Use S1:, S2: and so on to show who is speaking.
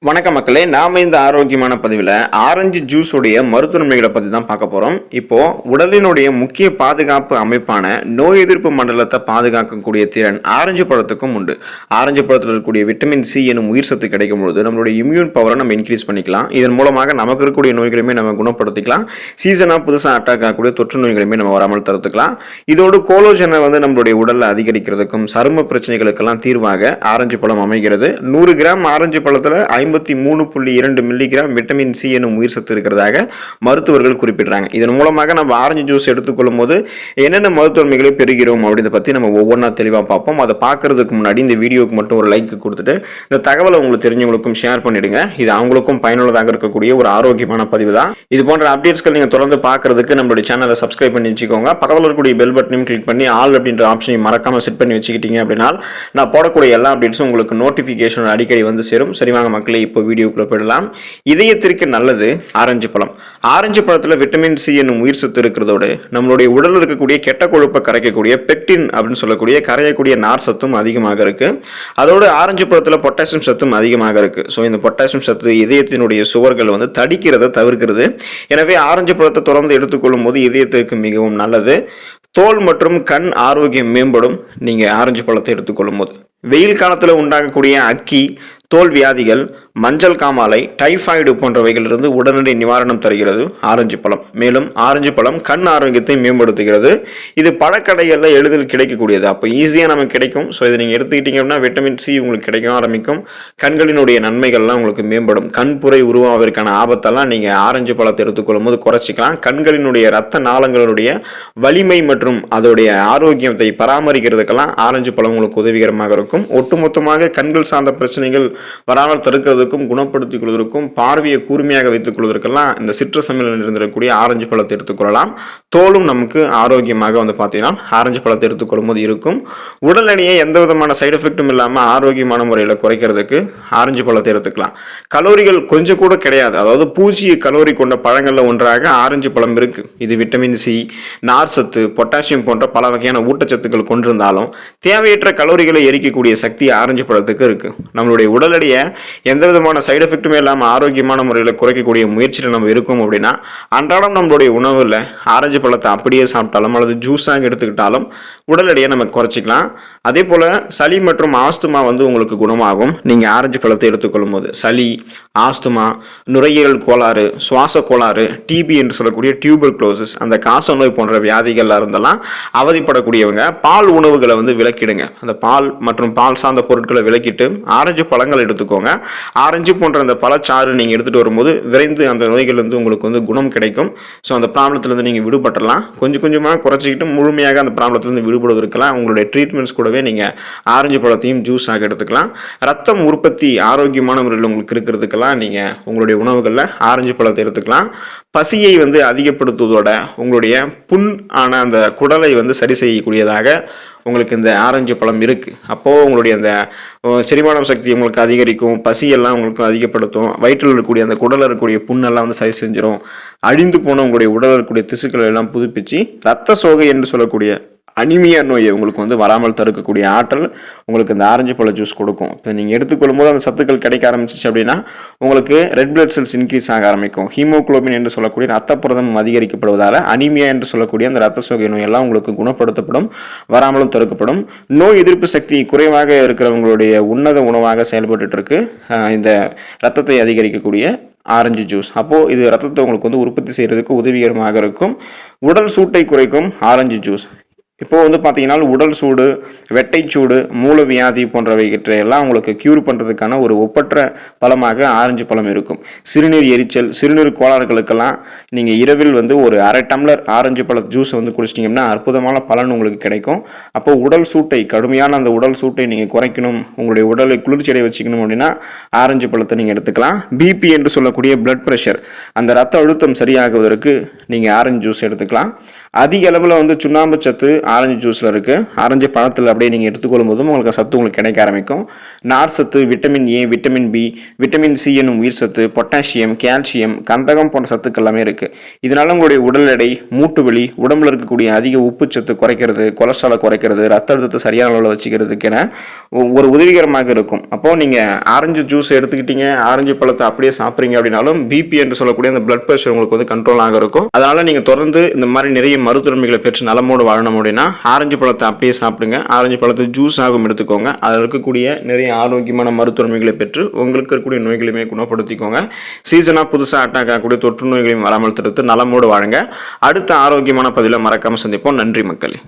S1: வணக்கம் மக்களே, நாம இந்த ஆரோக்கியமான பதிவில் ஆரஞ்சு ஜூஸ் உடைய மருத்துவ நன்மைகளை பற்றி தான் பார்க்க போகிறோம். இப்போ உடலினுடைய முக்கிய பாதுகாப்பு அமைப்பான நோய் எதிர்ப்பு மண்டலத்தை பாதுகாக்கக்கூடிய திறன் ஆரஞ்சு பழத்துக்கும் உண்டு. ஆரஞ்சு பழத்தில் இருக்கக்கூடிய விட்டமின் சி எனும் உயிர் சத்து கிடைக்கும் பொழுது நம்மளுடைய இம்யூன் பவரை நம்ம இன்க்ரீஸ் பண்ணிக்கலாம். இதன் மூலமாக நமக்கு இருக்கக்கூடிய நோய்களையுமே நம்ம குணப்படுத்திக்கலாம். சீசனாக புதுசாக அட்டாக் ஆகக்கூடிய தொற்று நோய்களையுமே நம்ம வராமல் தடுத்துக்கலாம். இதோடு கோலோஜனை நம்மளுடைய உடலில் அதிகரிக்கிறதுக்கும் சரும பிரச்சனைகளுக்கெல்லாம் தீர்வாக ஆரஞ்சு பழம் அமைகிறது. 100 கிராம் ஆரஞ்சு பழத்தில் 53.2 மில்லிகிராம் விட்டமின் சி எனும் உயிர் சத்து இருக்கிறதாக மருத்துவர்கள் குறிப்பிடுறாங்க. இதன் மூலமாக நம்ம ஆரஞ்சு ஜூஸ் எடுத்துக்கொள்ளும் போது என்னென்ன மருத்துவமைகளை பெறுகிறோம் அப்படின்றத பற்றி நம்ம ஒவ்வொன்றா தெளிவாக பார்ப்போம். அதை பார்க்கறதுக்கு முன்னாடி இந்த வீடியோக்கு மட்டும் ஒரு லைக் கொடுத்துட்டு இந்த தகவலை உங்களுக்கு தெரிஞ்சவங்களுக்கும் ஷேர் பண்ணிடுங்க. இது அவங்களுக்கும் பயனுள்ளதாக இருக்கக்கூடிய ஒரு ஆரோக்கியமான பதிவு தான். இது போன்ற அப்டேட்ஸ்கள் நீங்கள் தொடர்ந்து பார்க்கறதுக்கு நம்மளுடைய சேனலை சப்ஸ்கிரைப் பண்ணி வச்சுக்கோங்க. பக்கத்தில் இருக்கக்கூடிய பெல் பட்டனையும் கிளிக் பண்ணி ஆல் அப்படின்ற ஆப்ஷனையும் மறக்காமல் செட் பண்ணி வச்சுக்கிட்டீங்க அப்படின்னா நான் போடக்கூடிய எல்லா அப்டேட்ஸும் உங்களுக்கு நோட்டிஃபிகேஷன் அடிக்கடி வந்து சேரும். சரிவாங்க மக்களே, இப்போ வீடியோக்குள்ள போயிடலாம். இதயத்திற்கு நல்லது ஆரஞ்சு பழம். ஆரஞ்சு பழத்தில் விட்டமின் சி என்னும் உயிர் சத்து இருக்கிறதோடு நம்மளுடைய உடலில் இருக்கக்கூடிய கெட்ட கொழுப்பை கரைக்கக்கூடிய பெக்டின் அப்படின்னு சொல்லக்கூடிய கரையக்கூடிய நார் சத்தும் அதிகமாக இருக்கு. அதோடு ஆரஞ்சு பழத்தில் பொட்டாசியம் சத்தும் அதிகமாக இருக்கு. ஸோ இந்த பொட்டாசியம் சத்து இதயத்தினுடைய சுவர்கள் தடிக்கிறத தவிர்க்கிறது. எனவே ஆரஞ்சு பழத்தை தொடர்ந்து எடுத்துக்கொள்ளும் போது இதயத்திற்கு மிகவும் நல்லது. தோல் மற்றும் கண் ஆரோக்கியம் மேம்படும் நீங்க ஆரஞ்சு பழத்தை எடுத்துக்கொள்ளும் போது. வெயில் காலத்தில் உண்டாகக்கூடிய அக்கி, தோல் வியாதிகள், மஞ்சள் காமாலை, டைபாய்டு போன்றவைகளிலிருந்து உடனடி நிவாரணம் தருகிறது ஆரஞ்சு பழம். மேலும் ஆரஞ்சு பழம் கண் ஆரோக்கியத்தை மேம்படுத்துகிறது. இது பழக்கடைகளில் எளிதில் கிடைக்கக்கூடியது. அப்போ ஈஸியாக நமக்கு கிடைக்கும். ஸோ இதை நீங்கள் எடுத்துக்கிட்டீங்க அப்படின்னா விட்டமின் சி உங்களுக்கு கிடைக்க ஆரம்பிக்கும். கண்களினுடைய நன்மைகள்லாம் உங்களுக்கு மேம்படும். கண்புரை உருவாவதற்கான ஆபத்தெல்லாம் நீங்கள் ஆரஞ்சு பழத்தை எடுத்துக்கொள்ளும் போது குறைச்சிக்கலாம். கண்களினுடைய இரத்த நாளங்களுடைய வலிமை மற்றும் அதோடைய ஆரோக்கியத்தை பராமரிக்கிறதுக்கெல்லாம் ஆரஞ்சு பழம் உங்களுக்கு உதவிகரமாக இருக்கும். ஒட்டுமொத்தமாக கண்கள் சார்ந்த பிரச்சனைகள் வராமல் தடுக்கிறதுக்கும் குணப்படுத்திக் கொள்வதற்கும் பார்வையை கூர்மையாக வைத்துக் கொள்வதற்கெல்லாம் இந்த சிட்ரஸ் அமிலம் இருந்திருக்கக்கூடிய ஆரஞ்சு பழத்தை எடுத்துக்கொள்ளலாம். தோலும் நமக்கு ஆரோக்கியமாக பார்த்தீங்கன்னா ஆரஞ்சு பழத்தை எடுத்துக்கொள்ளும் போது இருக்கும். உடல் எடையை எந்த விதமான சைடு எஃபெக்டும் இல்லாமல் ஆரோக்கியமான முறையில் குறைக்கிறதுக்கு ஆரஞ்சு பழத்தை எடுத்துக்கலாம். கலோரிகள் கொஞ்சம் கூட கிடையாது. அதாவது 0 கலோரி கொண்ட பழங்களில் ஒன்றாக ஆரஞ்சு பழம் இருக்கு. இது விட்டமின் சி, நார் சத்து, பொட்டாசியம் போன்ற பல வகையான ஊட்டச்சத்துக்கள் கொண்டிருந்தாலும் தேவையற்ற கலோரிகளை எரிக்கக்கூடிய சக்தி ஆரஞ்சு பழத்துக்கு இருக்கு. நம்மளுடைய உடல் எடையை எந்த விதமான சைடு எஃபெக்ட்டுமே இல்லாமல் ஆரோக்கியமான முறையில் குறைக்கக்கூடிய முயற்சியில் நம்ம இருக்கோம் அப்படின்னா அன்றாடம் நம்மளுடைய உணவில் ஆரஞ்சு பழத்தை அப்படியே சாப்பிட்டாலும் அல்லது ஜூஸாக எடுத்துக்கிட்டாலும் உடல் எடையை நம்ம குறைச்சிக்கலாம். அதே போல் சளி மற்றும் ஆஸ்துமா உங்களுக்கு குணமாகும் நீங்கள் ஆரஞ்சு பழத்தை எடுத்துக்கொள்ளும் போது. சளி, ஆஸ்துமா, நுரையீரல் கோளாறு, சுவாச கோளாறு, டிபி என்று சொல்லக்கூடிய டியூபர்குலோசிஸ், அந்த காச நோய் போன்ற வியாதிகள்ல இருந்தெல்லாம் அவதிப்படக்கூடியவங்க பால் உணவுகளை விலக்கிடுங்க. அந்த பால் மற்றும் பால் சார்ந்த பொருட்களை விலக்கிட்டு ஆரஞ்சு பழங்கள் எடுத்துக்கோங்க. ஆரஞ்சு போன்ற அந்த பழச்சாறு நீங்கள் எடுத்துகிட்டு வரும்போது விரைந்து அந்த நோய்கள் உங்களுக்கு குணம் கிடைக்கும். ஸோ அந்த ப்ராப்ளத்திலிருந்து நீங்கள் விடுபட்டலாம். கொஞ்சம் கொஞ்சமாக குறைச்சிக்கிட்டு முழுமையாக அந்த ப்ராப்ளத்திலிருந்து விடுபடுவதற்கெல்லாம் உங்களுடைய ட்ரீட்மெண்ட்ஸ் கூடவே நீங்கள் ஆரஞ்சு பழத்தையும் ஜூஸாக எடுத்துக்கலாம். ரத்தம் உற்பத்தி ஆரோக்கியமான முறையில் உங்களுக்கு இருக்கிறதுக்கெல்லாம் நீங்கள் உங்களுடைய உணவுகளில் ஆரஞ்சு பழத்தை எடுத்துக்கலாம். பசியை அதிகப்படுத்துவதோட உங்களுடைய புண் ஆன அந்த குடலை சரி செய்யக்கூடியதாக உங்களுக்கு இந்த ஆரஞ்சு பழம் இருக்குது. அப்போது உங்களுடைய அந்த செரிமானம் சக்தி உங்களுக்கு அதிகரிக்கும். பசியெல்லாம் உங்களுக்கு அதிகப்படுத்தும். வயிற்றில் இருக்கக்கூடிய அந்த குடலில் இருக்கக்கூடிய புண்ணெல்லாம் சரி செஞ்சிடும். அழிந்து போன உங்களுடைய உடலில் இருக்கக்கூடிய திசுக்களை எல்லாம் புதுப்பிச்சு இரத்த சோகை என்று சொல்லக்கூடிய அனிமியா நோயை உங்களுக்கு வராமல் தடுக்கக்கூடிய ஆற்றல் உங்களுக்கு இந்த ஆரஞ்சு பழ ஜூஸ் கொடுக்கும். இப்போ நீங்கள் எடுத்துக்கொள்ளும் போது அந்த சத்துக்கள் கிடைக்க ஆரம்பிச்சிச்சு அப்படின்னா உங்களுக்கு ரெட் பிளட் செல்ஸ் இன்க்ரீஸ் ஆக ஆரம்பிக்கும். ஹீமோகுளோபின் என்று சொல்லக்கூடிய ரத்த புரதம் அதிகரிக்கப்படுவதால் அனிமியா என்று சொல்லக்கூடிய அந்த ரத்த சோகை நோயெல்லாம் உங்களுக்கு குணப்படுத்தப்படும், வராமலும் தடுக்கப்படும். நோய் எதிர்ப்பு சக்தி குறைவாக இருக்கிறவங்களுடைய உன்னத உணவாக செயல்பட்டு இருக்கு இந்த ரத்தத்தை அதிகரிக்கக்கூடிய ஆரஞ்சு ஜூஸ். அப்போது இது ரத்தத்தை உங்களுக்கு உற்பத்தி செய்கிறதுக்கு உதவிகரமாக இருக்கும். உடல் சூட்டை குறைக்கும் ஆரஞ்சு ஜூஸ். இப்போது பார்த்தீங்கன்னா உடல் சூடு, வெட்டைச்சூடு, மூலவியாதி போன்றவையெல்லாம் உங்களுக்கு க்யூர் பண்ணுறதுக்கான ஒரு ஒப்பற்ற பழமாக ஆரஞ்சு பழம் இருக்கும். சிறுநீர் எரிச்சல், சிறுநீர் கோளாறுகளுக்கெல்லாம் நீங்கள் இரவில் ஒரு அரை டம்ளர் ஆரஞ்சு பழ ஜூஸ் குடிச்சிட்டிங்கன்னா அற்புதமான பலன் உங்களுக்கு கிடைக்கும். அப்போது உடல் சூட்டை, கடுமையான அந்த உடல் சூட்டை நீங்கள் குறைக்கணும், உங்களுடைய உடலை குளிர்ச்சியடை வச்சுக்கணும் அப்படின்னா ஆரஞ்சு பழத்தை நீங்கள் எடுத்துக்கலாம். பிபி என்று சொல்லக்கூடிய பிளட் ப்ரெஷர், அந்த ரத்த அழுத்தம் சரியாகுவதற்கு நீங்கள் ஆரஞ்சு ஜூஸ் எடுத்துக்கலாம். அதிக அளவில் வந்து சுண்ணாம்பு சத்து ஆரஞ்சு ஜூஸில் இருக்குது. ஆரஞ்சு பழத்தில் அப்படியே நீங்கள் எடுத்துக்கொள்ளும் போதும் உங்களுக்கு சத்து உங்களுக்கு கிடைக்க ஆரம்பிக்கும். நார் சத்து, vitamin A, vitamin B, vitamin C என்னும் உயிர் சத்து, பொட்டாசியம், கால்சியம், கந்தகம் போன்ற சத்துக்கள் எல்லாமே இருக்குது. இதனால உங்களுடைய உடல் எடை, மூட்டு வலி, உடம்புல இருக்கக்கூடிய அதிக உப்பு சத்து குறைக்கிறது, கொலஸ்ட்ராலை குறைக்கிறது, ரத்த அழுத்தத்தை சரியான அளவில் வச்சுக்கிறதுக்கென ஒரு உதவிகரமாக இருக்கும். அப்போது நீங்கள் ஆரஞ்சு ஜூஸ் எடுத்துக்கிட்டீங்க, ஆரஞ்சு பழத்தை அப்படியே சாப்பிட்றீங்க அப்படின்னாலும் பிபி என்று சொல்லக்கூடிய அந்த பிளட் ப்ரெஷர் உங்களுக்கு வந்து கண்ட்ரோலாக இருக்கும். அதனால் நீங்கள் தொடர்ந்து இந்த மாதிரி நிறைய மருத்துவமைகளை பெற்று நலமோடு வாழணும் அப்படின்னா ஆரஞ்சு பழத்தை அப்படியே சாப்பிடுங்க. ஆரஞ்சு பழத்தை ஜூஸ் ஆகும் எடுத்துக்கோங்க. அதில் இருக்கக்கூடிய நிறைய ஆரோக்கியமான மருத்துவமைகளை பெற்று உங்களுக்கு இருக்கக்கூடிய நோய்களையுமே குணப்படுத்திக்கோங்க. சீசனாக புதுசாக அட்டாக் ஆகக்கூடிய தொற்று நோய்களையும் வராமல் தடுத்து நலமோடு வாழுங்க. அடுத்த ஆரோக்கியமான பதிவில் மறக்காமல் சந்திப்போம். நன்றி மக்களே.